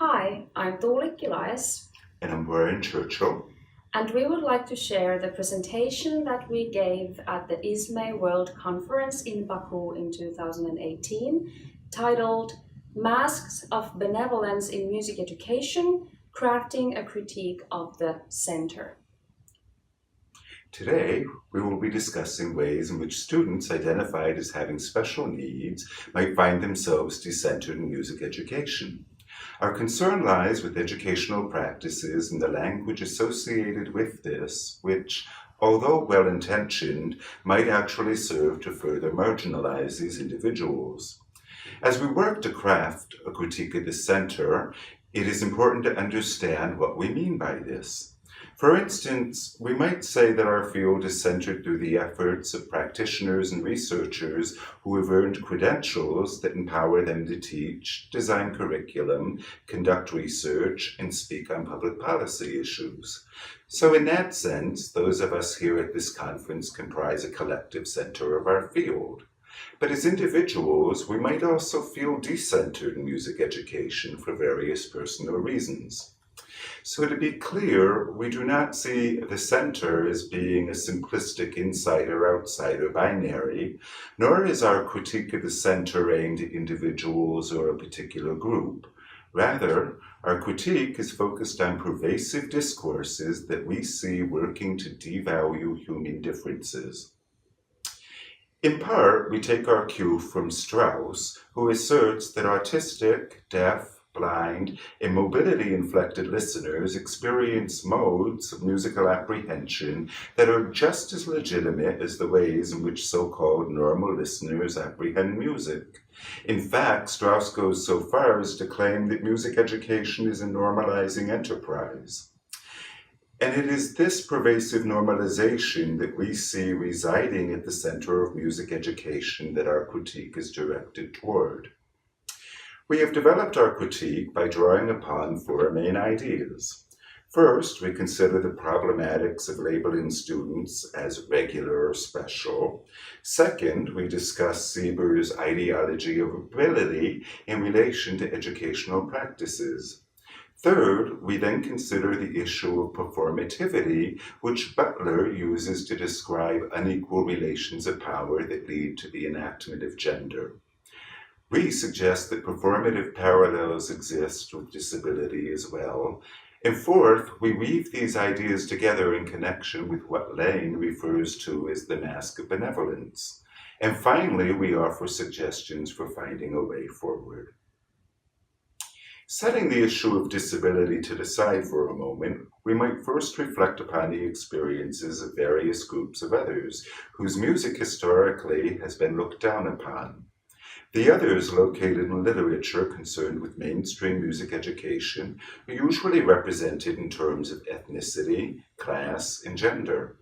Hi, I'm Tuuli Kilaes, And I'm Warren Churchill. and we would like to share the presentation that we gave at the ISME World Conference in Baku in 2018, titled Masks of Benevolence in Music Education, Crafting a Critique of the Center. Today, we will be discussing ways in which students identified as having special needs might find themselves decentered in music education. Our concern lies with educational practices and the language associated with this, which, although well-intentioned, might actually serve to further marginalize these individuals. As we work to craft a critique of the center, it is important to understand what we mean by this. For instance, we might say that our field is centered through the efforts of practitioners and researchers who have earned credentials that empower them to teach, design curriculum, conduct research, and speak on public policy issues. So in that sense, those of us here at this conference comprise a collective center of our field. But as individuals, we might also feel decentered in music education for various personal reasons. So to be clear, we do not see the center as being a simplistic insider-outsider binary, nor is our critique of the center aimed at individuals or a particular group. Rather, our critique is focused on pervasive discourses that we see working to devalue human differences. In part, we take our cue from Strauss, who asserts that autistic, deaf, blind, and mobility-inflected listeners experience modes of musical apprehension that are just as legitimate as the ways in which so-called normal listeners apprehend music. In fact, Strauss goes so far as to claim that music education is a normalizing enterprise. And it is this pervasive normalization that we see residing at the center of music education that our critique is directed toward. We have developed our critique by drawing upon four main ideas. First, we consider the problematics of labeling students as regular or special. Second, we discuss Sieber's ideology of ability in relation to educational practices. Third, we then consider the issue of performativity, which Butler uses to describe unequal relations of power that lead to the enactment of gender. We suggest that performative parallels exist with disability as well. And fourth, we weave these ideas together in connection with what Lane refers to as the mask of benevolence. And finally, we offer suggestions for finding a way forward. Setting the issue of disability to the side for a moment, we might first reflect upon the experiences of various groups of others whose music historically has been looked down upon. The others located in literature concerned with mainstream music education are usually represented in terms of ethnicity, class, and gender.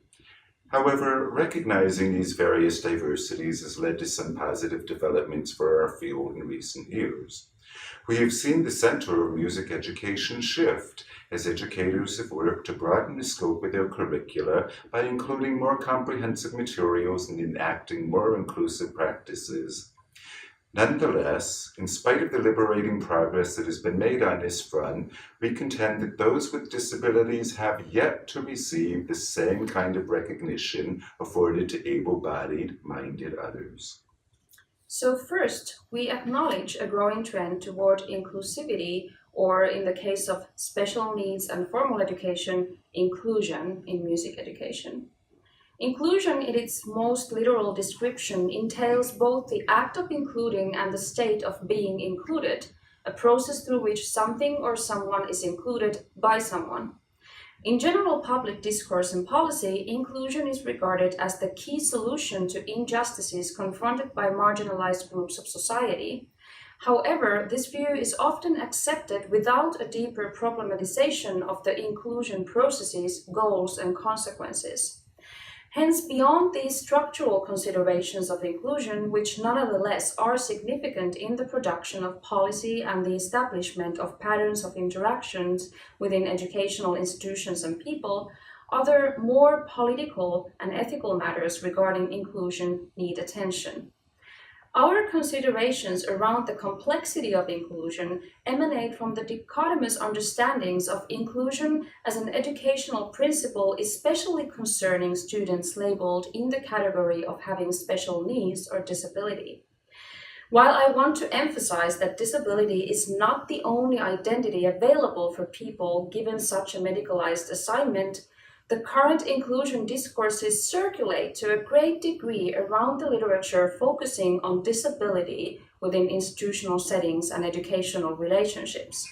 However, recognizing these various diversities has led to some positive developments for our field in recent years. We have seen the center of music education shift as educators have worked to broaden the scope of their curricula by including more comprehensive materials and enacting more inclusive practices. Nonetheless, in spite of the liberating progress that has been made on this front, we contend that those with disabilities have yet to receive the same kind of recognition afforded to able-bodied, minded others. So first, we acknowledge a growing trend toward inclusivity, or in the case of special needs and formal education, inclusion in music education. Inclusion, in its most literal description, entails both the act of including and the state of being included, a process through which something or someone is included by someone. In general public discourse and policy, inclusion is regarded as the key solution to injustices confronted by marginalized groups of society. However, this view is often accepted without a deeper problematization of the inclusion processes, goals, and consequences. Hence, beyond these structural considerations of inclusion, which nonetheless are significant in the production of policy and the establishment of patterns of interactions within educational institutions and people, other more political and ethical matters regarding inclusion need attention. Our considerations around the complexity of inclusion emanate from the dichotomous understandings of inclusion as an educational principle, especially concerning students labeled in the category of having special needs or disability. While I want to emphasize that disability is not the only identity available for people given such a medicalized assignment, the current inclusion discourses circulate to a great degree around the literature focusing on disability within institutional settings and educational relationships.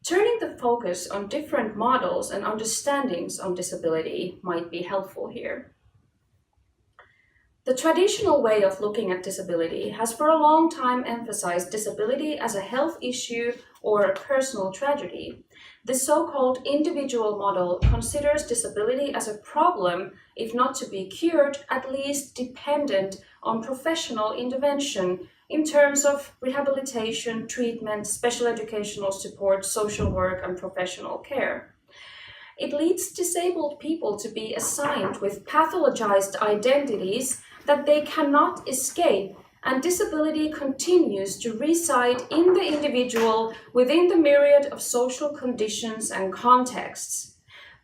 Turning the focus on different models and understandings on disability might be helpful here. The traditional way of looking at disability has for a long time emphasized disability as a health issue or a personal tragedy. The so-called individual model considers disability as a problem, if not to be cured, at least dependent on professional intervention in terms of rehabilitation, treatment, special educational support, social work, and professional care. It leads disabled people to be assigned with pathologized identities that they cannot escape, and disability continues to reside in the individual within the myriad of social conditions and contexts.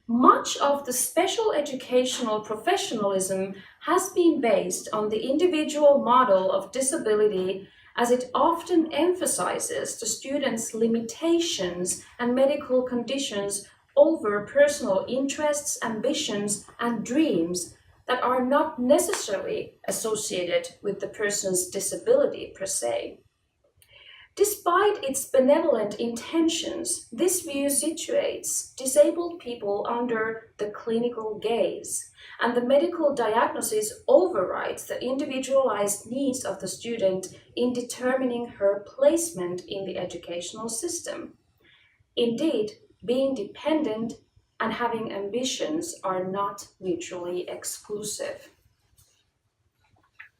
Much of the special educational professionalism has been based on the individual model of disability, as it often emphasizes the student's limitations and medical conditions over personal interests, ambitions, and dreams that are not necessarily associated with the person's disability per se. Despite its benevolent intentions, this view situates disabled people under the clinical gaze, and the medical diagnosis overrides the individualized needs of the student in determining her placement in the educational system. Indeed, being dependent and having ambitions are not mutually exclusive.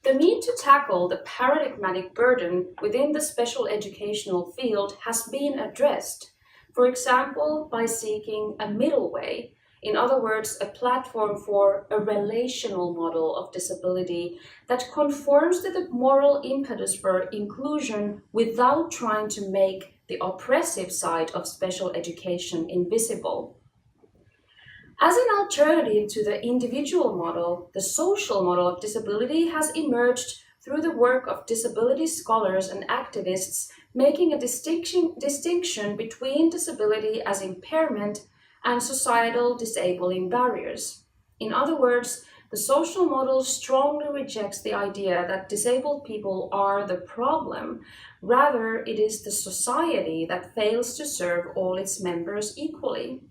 The need to tackle the paradigmatic burden within the special educational field has been addressed, for example, by seeking a middle way, in other words, a platform for a relational model of disability that conforms to the moral impetus for inclusion without trying to make the oppressive side of special education invisible. As an alternative to the individual model, the social model of disability has emerged through the work of disability scholars and activists, making a distinction between disability as impairment and societal disabling barriers. In other words, the social model strongly rejects the idea that disabled people are the problem. Rather, it is the society that fails to serve all its members equally.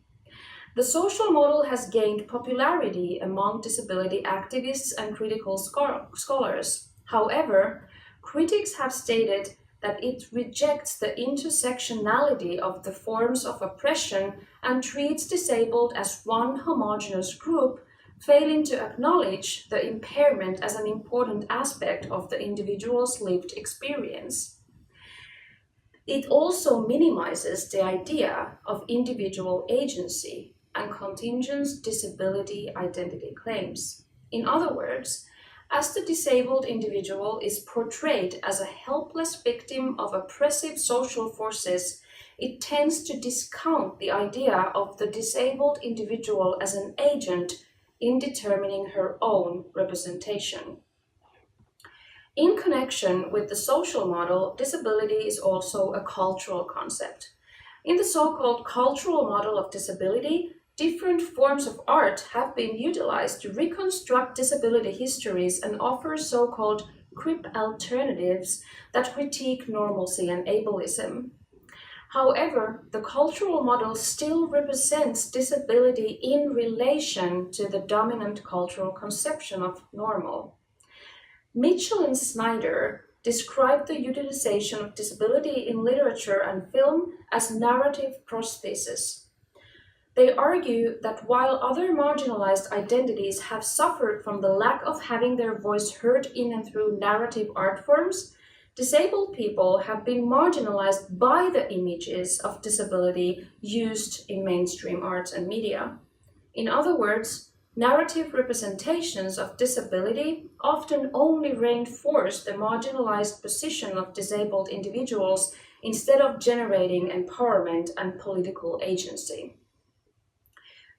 The social model has gained popularity among disability activists and critical scholars. However, critics have stated that it rejects the intersectionality of the forms of oppression and treats disabled as one homogeneous group, failing to acknowledge the impairment as an important aspect of the individual's lived experience. It also minimizes the idea of individual agency and contingents disability identity claims. In other words, as the disabled individual is portrayed as a helpless victim of oppressive social forces, it tends to discount the idea of the disabled individual as an agent in determining her own representation. In connection with the social model, disability is also a cultural concept. In the so-called cultural model of disability, different forms of art have been utilized to reconstruct disability histories and offer so-called crip alternatives that critique normalcy and ableism. However, the cultural model still represents disability in relation to the dominant cultural conception of normal. Mitchell and Snyder described the utilization of disability in literature and film as narrative prosthesis. They argue that while other marginalized identities have suffered from the lack of having their voice heard in and through narrative art forms, disabled people have been marginalized by the images of disability used in mainstream arts and media. In other words, Narrative representations of disability often only reinforce the marginalized position of disabled individuals instead of generating empowerment and political agency.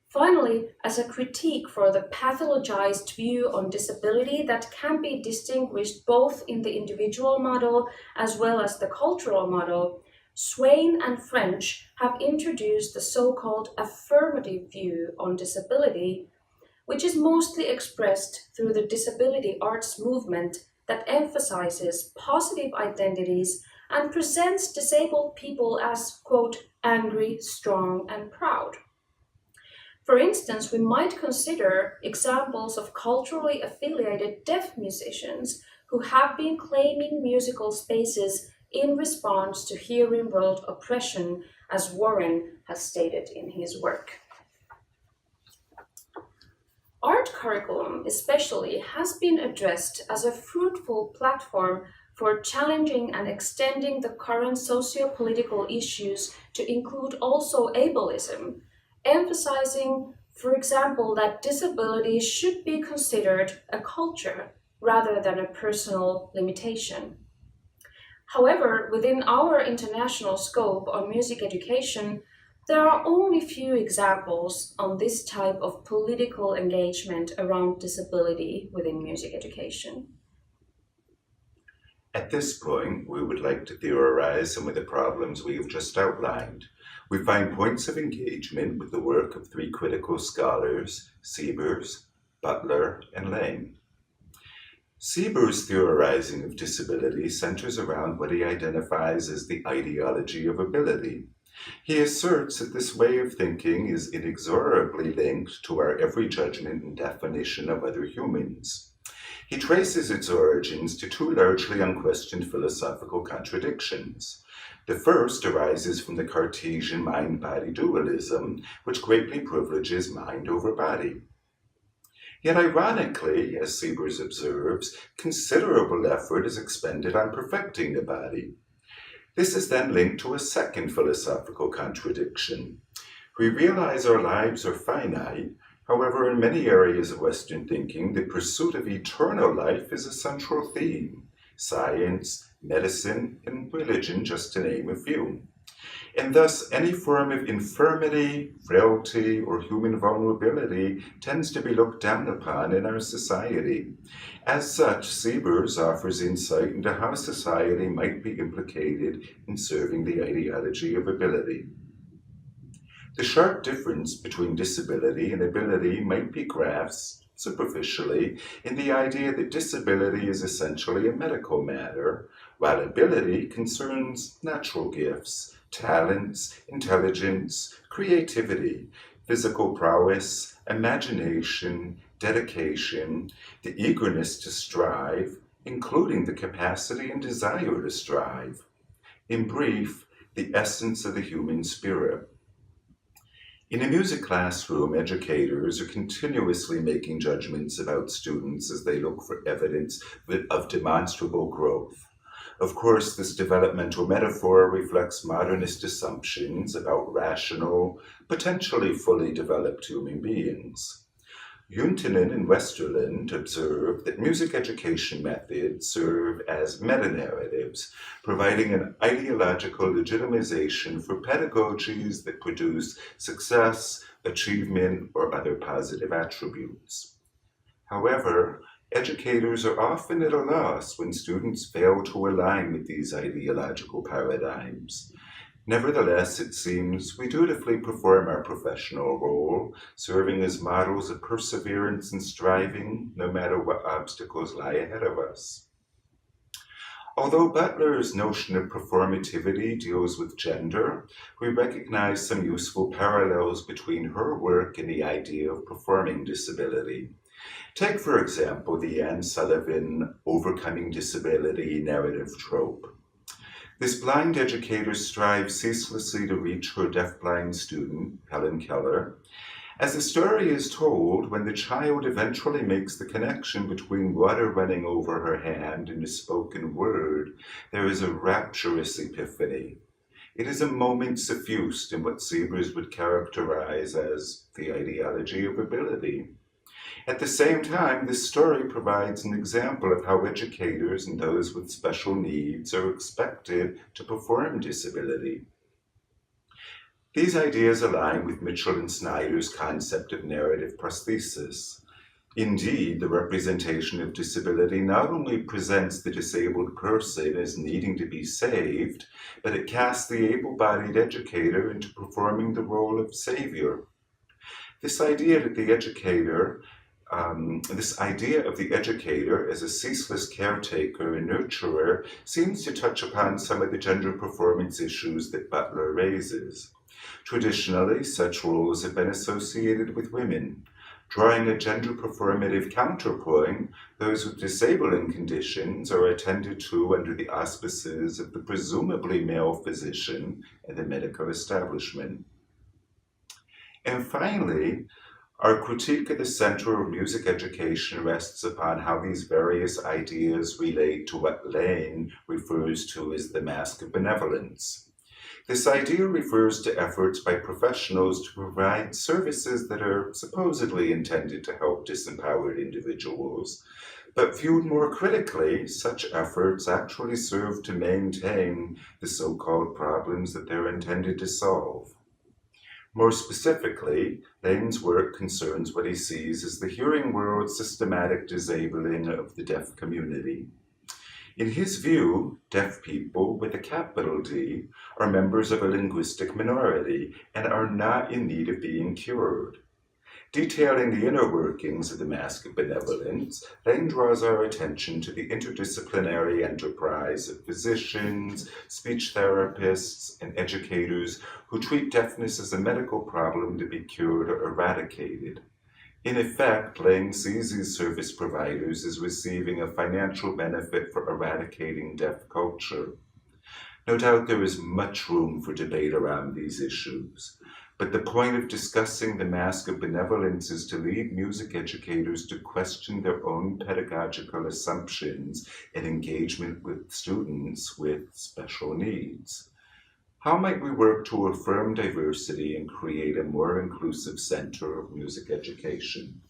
Finally, as a critique for the pathologized view on disability that can be distinguished both in the individual model as well as the cultural model, Swain and French have introduced the so-called affirmative view on disability, which is mostly expressed through the disability arts movement that emphasizes positive identities and presents disabled people as, quote, angry, strong, and proud. For instance, we might consider examples of culturally affiliated deaf musicians who have been claiming musical spaces in response to hearing world oppression, as Warren has stated in his work. Art curriculum, especially, has been addressed as a fruitful platform for challenging and extending the current socio-political issues to include also ableism, emphasizing, for example, that disability should be considered a culture rather than a personal limitation. However, within our international scope on music education, there are only few examples on this type of political engagement around disability within music education. At this point, we would like to theorize some of the problems we have just outlined. We find points of engagement with the work of three critical scholars, Siebers, Butler, and Lang. Siebers' theorizing of disability centers around what he identifies as the ideology of ability. He asserts that this way of thinking is inexorably linked to our every judgment and definition of other humans. He traces its origins to two largely unquestioned philosophical contradictions. The first arises from the Cartesian mind-body dualism, which greatly privileges mind over body. Yet ironically, as Siebers observes, considerable effort is expended on perfecting the body. This is then linked to a second philosophical contradiction. We realize our lives are finite. However, in many areas of Western thinking, the pursuit of eternal life is a central theme. Science, medicine, and religion, just to name a few. And thus, any form of infirmity, frailty, or human vulnerability tends to be looked down upon in our society. As such, Siebers offers insight into how society might be implicated in serving the ideology of ability. The sharp difference between disability and ability might be grasped superficially in the idea that disability is essentially a medical matter, while ability concerns natural gifts, talents, intelligence, creativity, physical prowess, imagination, dedication, the eagerness to strive, including the capacity and desire to strive. In brief, the essence of the human spirit. In a music classroom, educators are continuously making judgments about students as they look for evidence of demonstrable growth. Of course, this developmental metaphor reflects modernist assumptions about rational, potentially fully developed human beings. Juntunen and Westerlund observe that music education methods serve as meta-narratives, providing an ideological legitimization for pedagogies that produce success, achievement, or other positive attributes. However, educators are often at a loss when students fail to align with these ideological paradigms. Nevertheless, it seems we dutifully perform our professional role, serving as models of perseverance and striving, no matter what obstacles lie ahead of us. Although Butler's notion of performativity deals with gender, we recognize some useful parallels between her work and the idea of performing disability. Take, for example, the Anne Sullivan overcoming disability narrative trope. This blind educator strives ceaselessly to reach her deafblind student, Helen Keller. As the story is told, when the child eventually makes the connection between water running over her hand and a spoken word, there is a rapturous epiphany. It is a moment suffused in what Siebers would characterize as the ideology of ability. At the same time, this story provides an example of how educators and those with special needs are expected to perform disability. These ideas align with Mitchell and Snyder's concept of narrative prosthesis. Indeed, the representation of disability not only presents the disabled person as needing to be saved, but it casts the able-bodied educator into performing the role of savior. This idea of the educator as a ceaseless caretaker and nurturer seems to touch upon some of the gender performance issues that Butler raises. Traditionally, such roles have been associated with women. Drawing a gender performative counterpoint, those with disabling conditions are attended to under the auspices of the presumably male physician and the medical establishment. And finally, our critique of the center of music education rests upon how these various ideas relate to what Lane refers to as the mask of benevolence. This idea refers to efforts by professionals to provide services that are supposedly intended to help disempowered individuals, but viewed more critically, such efforts actually serve to maintain the so-called problems that they're intended to solve. More specifically, Lane's work concerns what he sees as the hearing world's systematic disabling of the deaf community. In his view, deaf people, with a capital D, are members of a linguistic minority and are not in need of being cured. Detailing the inner workings of the mask of benevolence, Lane draws our attention to the interdisciplinary enterprise of physicians, speech therapists, and educators who treat deafness as a medical problem to be cured or eradicated. In effect, Lane sees these service providers as receiving a financial benefit for eradicating deaf culture. No doubt there is much room for debate around these issues. But the point of discussing the mask of benevolence is to lead music educators to question their own pedagogical assumptions and engagement with students with special needs. How might we work to affirm diversity and create a more inclusive center of music education?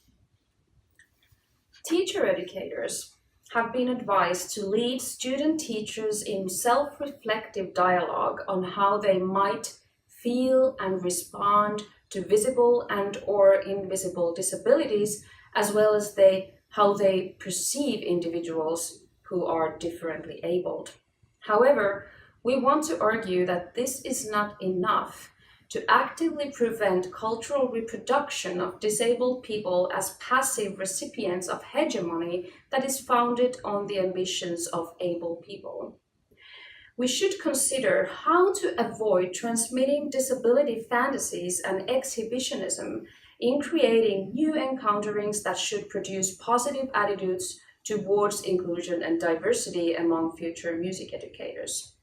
Teacher educators have been advised to lead student teachers in self-reflective dialogue on how they might feel and respond to visible and or invisible disabilities, as well as how they perceive individuals who are differently abled. However, we want to argue that this is not enough to actively prevent cultural reproduction of disabled people as passive recipients of hegemony that is founded on the ambitions of able people. We should consider how to avoid transmitting disability fantasies and exhibitionism in creating new encounterings that should produce positive attitudes towards inclusion and diversity among future music educators.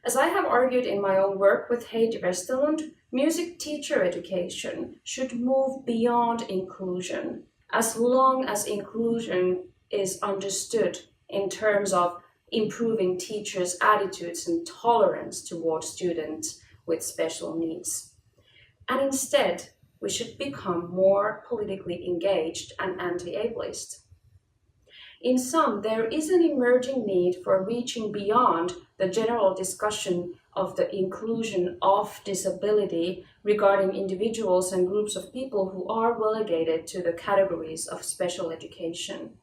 As I have argued in my own work with Heidi Westerlund, music teacher education should move beyond inclusion, as long as inclusion is understood in terms of improving teachers' attitudes and tolerance towards students with special needs. And instead, we should become more politically engaged and anti-ableist. In sum, there is an emerging need for reaching beyond the general discussion of the inclusion of disability regarding individuals and groups of people who are relegated to the categories of special education.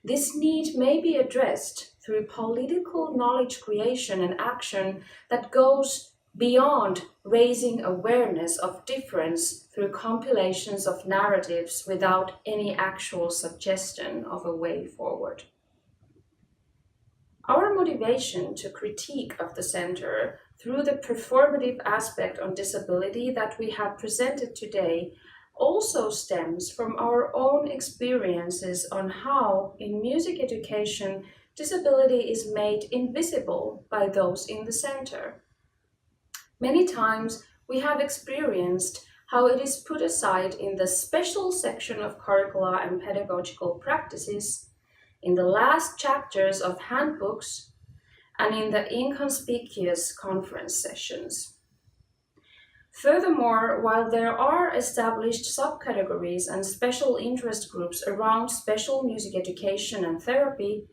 This need may be addressed through political knowledge creation and action that goes beyond raising awareness of difference through compilations of narratives without any actual suggestion of a way forward. Our motivation to critique of the center through the performative aspect on disability that we have presented today also stems from our own experiences on how, in music education, disability is made invisible by those in the center. Many times, we have experienced how it is put aside in the special section of curricula and pedagogical practices, in the last chapters of handbooks, and in the inconspicuous conference sessions. Furthermore, while there are established subcategories and special interest groups around special music education and therapy,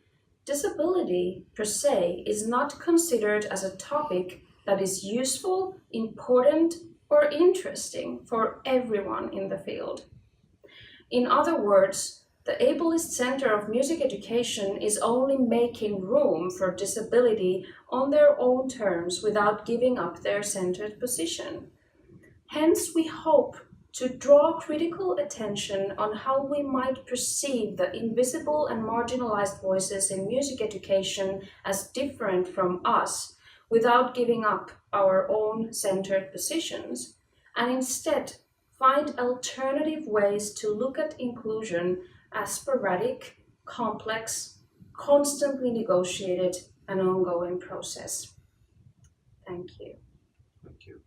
disability per se is not considered as a topic that is useful, important, or interesting for everyone in the field. In other words, the ableist Center of Music Education is only making room for disability on their own terms without giving up their centered position. Hence, we hope to draw critical attention on how we might perceive the invisible and marginalized voices in music education as different from us without giving up our own centered positions, and instead find alternative ways to look at inclusion as sporadic, complex, constantly negotiated, and ongoing process. Thank you. Thank you.